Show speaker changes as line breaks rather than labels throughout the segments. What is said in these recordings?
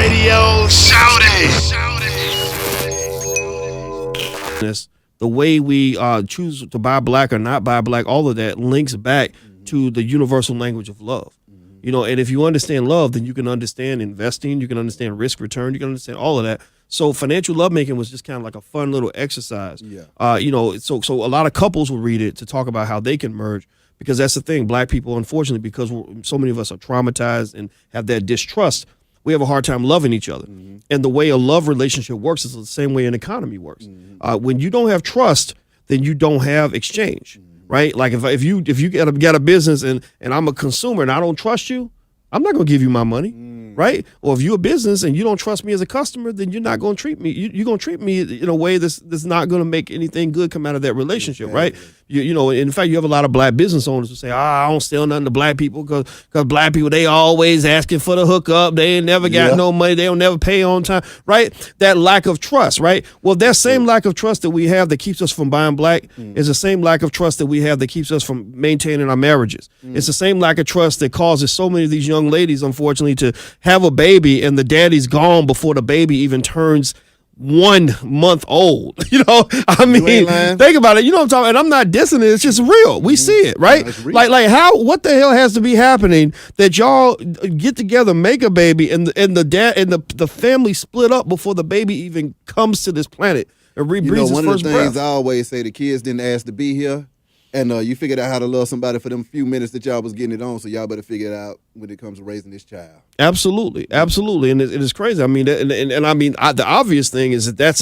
radio. Shout it.
The way we choose to buy black or not buy black, all of that links back to the universal language of love. You know, and if you understand love, then you can understand investing, you can understand risk return, you can understand all of that. So financial lovemaking was just kind of like a fun little exercise. Yeah. You know, so a lot of couples will read it to talk about how they can merge, because that's the thing. Black people, unfortunately, because so many of us are traumatized and have that distrust, we have a hard time loving each other. And the way a love relationship works is the same way an economy works. When you don't have trust, then you don't have exchange. Right? Like if you got a business and I'm a consumer and I don't trust you, I'm not going to give you my money. Right? Or if you're a business and you don't trust me as a customer, then you're not going to treat me. You're going to treat me in a way that's not going to make anything good come out of that relationship. Right? You know, in fact, you have a lot of black business owners who say, I don't sell nothing to black people because black people, they always asking for the hookup. They ain't never got no money. They don't never pay on time. Right? That lack of trust. Right? Well, that same lack of trust that we have that keeps us from buying black is the same lack of trust that we have that keeps us from maintaining our marriages. It's the same lack of trust that causes so many of these young ladies, unfortunately, to have a baby and the daddy's gone before the baby even turns 1 month old. You know, I mean, think about it. You know what I'm talking about? And I'm not dissing it. It's just real. We see it, right? Like how, what the hell has to be happening that y'all get together, make a baby, and the dad and the family split up before the baby even comes to this planet and breathes his first breath?
One of the things I always say, the kids didn't ask to be here. And you figured out how to love somebody for them few minutes that y'all was getting it on, so y'all better figure it out when it comes to raising this child.
Absolutely, and it is crazy. I mean, and I mean, the obvious thing is that's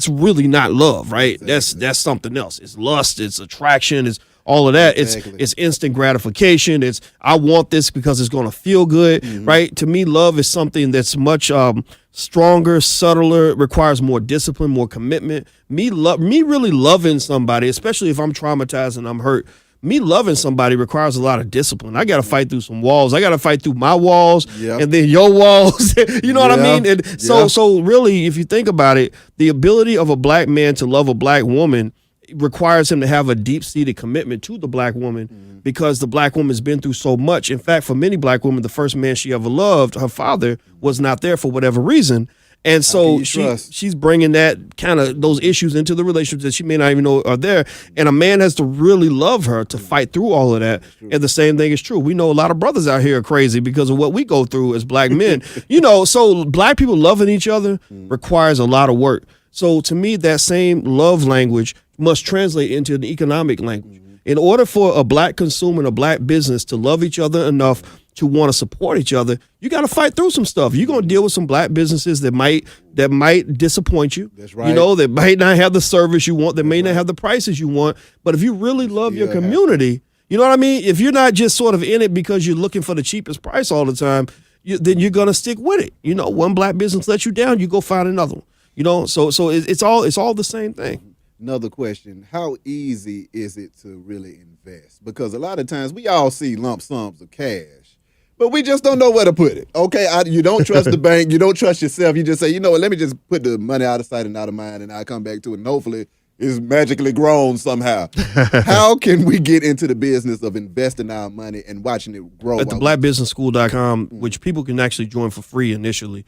really not love, right? Exactly. That's something else. It's lust, it's attraction, it's all of that. Exactly. It's instant gratification. It's I want this because it's going to feel good, right? To me, love is something that's much stronger, subtler, requires more discipline, more commitment. Me really loving somebody, especially if I'm traumatized and I'm hurt, me loving somebody requires a lot of discipline. I got to fight through some walls. I got to fight through my walls and then your walls. You know what I mean? And so really, if you think about it, the ability of a black man to love a black woman requires him to have a deep-seated commitment to the black woman because the black woman's been through so much. In fact, for many black women, the first man she ever loved, her father, was not there for whatever reason. And so she's bringing that kind of those issues into the relationship that she may not even know are there. And a man has to really love her to fight through all of that. And the same thing is true. We know a lot of brothers out here are crazy because of what we go through as black men. You know, so black people loving each other requires a lot of work. So to me, that same love language must translate into an economic language. In order for a black consumer and a black business to love each other enough to want to support each other, you got to fight through some stuff. You're going to deal with some black businesses that might disappoint you. That's right. You know, that might not have the service you want, that may not have the prices you want. But if you really love your community, you know what I mean? If you're not just sort of in it because you're looking for the cheapest price all the time, then you're going to stick with it. You know, one black business lets you down, you go find another one. You know, so it's all the same thing.
Another question, how easy is it to really invest? Because a lot of times we all see lump sums of cash, but we just don't know where to put it. Okay, you don't trust the bank, you don't trust yourself. You just say, you know what, let me just put the money out of sight and out of mind, and I'll come back to it, and hopefully it's magically grown somehow. How can we get into the business of investing our money and watching it grow?
At the blackbusinessschool.com, which people can actually join for free initially,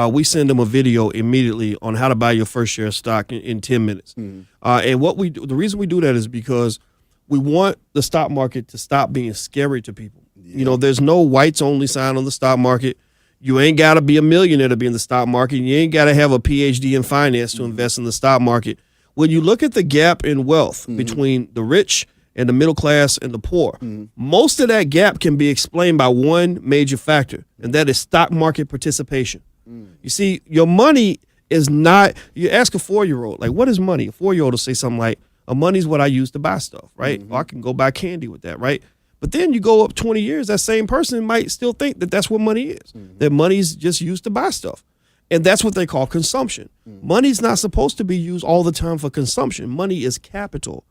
we send them a video immediately on how to buy your first share of stock in 10 minutes. And the reason we do that is because we want the stock market to stop being scary to people. You know, there's no whites only sign on the stock market. You ain't got to be a millionaire to be in the stock market. You ain't got to have a PhD in finance to invest in the stock market. When you look at the gap in wealth between the rich and the middle class and the poor, most of that gap can be explained by one major factor, and that is stock market participation. You see, your money is not, you ask a 4-year-old, like, what is money? A 4-year-old will say something like, money's what I use to buy stuff, right? Or I can go buy candy with that, right? But then you go up 20 years, that same person might still think that that's what money is, that money's just used to buy stuff. And that's what they call consumption. Money's not supposed to be used all the time for consumption. Money is capital.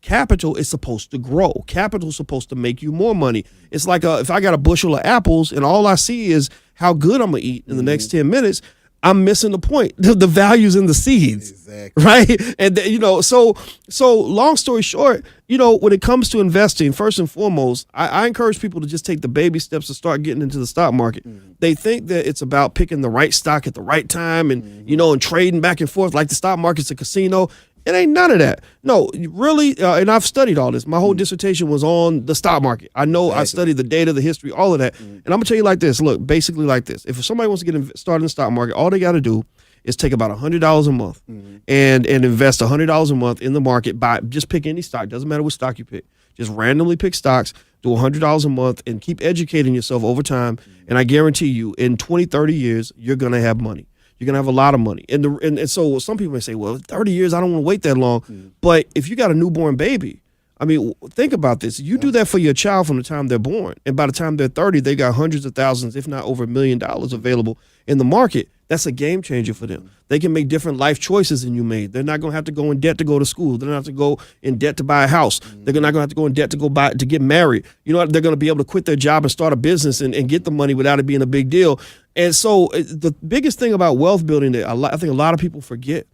Capital is supposed to grow. Capital is supposed to make you more money. It's like if I got a bushel of apples and all I see is how good I'm going to eat in the next 10 minutes, I'm missing the point. The value's in the seeds.
Exactly.
Right? And so long story short, when it comes to investing, first and foremost, I encourage people to just take the baby steps to start getting into the stock market. They think that it's about picking the right stock at the right time and and trading back and forth like the stock market's a casino. It ain't none of that. No, really, and I've studied all this. My whole dissertation was on the stock market. I know I studied the data, the history, all of that. And I'm going to tell you like this. Look, basically like this. If somebody wants to get started in the stock market, all they got to do is take about $100 a month and invest $100 a month in the market. Just pick any stock. Doesn't matter what stock you pick. Just randomly pick stocks, do $100 a month, and keep educating yourself over time. And I guarantee you, in 20, 30 years, you're going to have money. You're going to have a lot of money. And so some people may say, well, 30 years, I don't want to wait that long. But if you got a newborn baby, I mean, think about this. You do that for your child from the time they're born. And by the time they're 30, they got hundreds of thousands, if not over $1 million available in the market. That's a game changer for them. They can make different life choices than you made. They're not going to have to go in debt to go to school. They're not have to go in debt to buy a house. They're not going to have to go in debt to get married. You know what? They're going to be able to quit their job and start a business and get the money without it being a big deal. And so the biggest thing about wealth building that I think a lot of people forget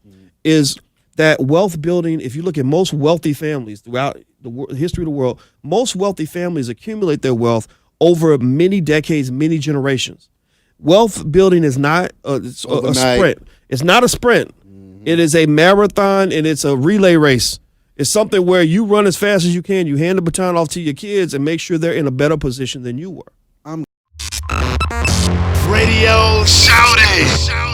is that wealth building, if you look at most wealthy families throughout the history of the world, most wealthy families accumulate their wealth over many decades, many generations. Wealth building is not a sprint. It's not a sprint. It is a marathon, and it's a relay race. It's something where you run as fast as you can. You hand the baton off to your kids and make sure they're in a better position than you were.
Radio Shouty.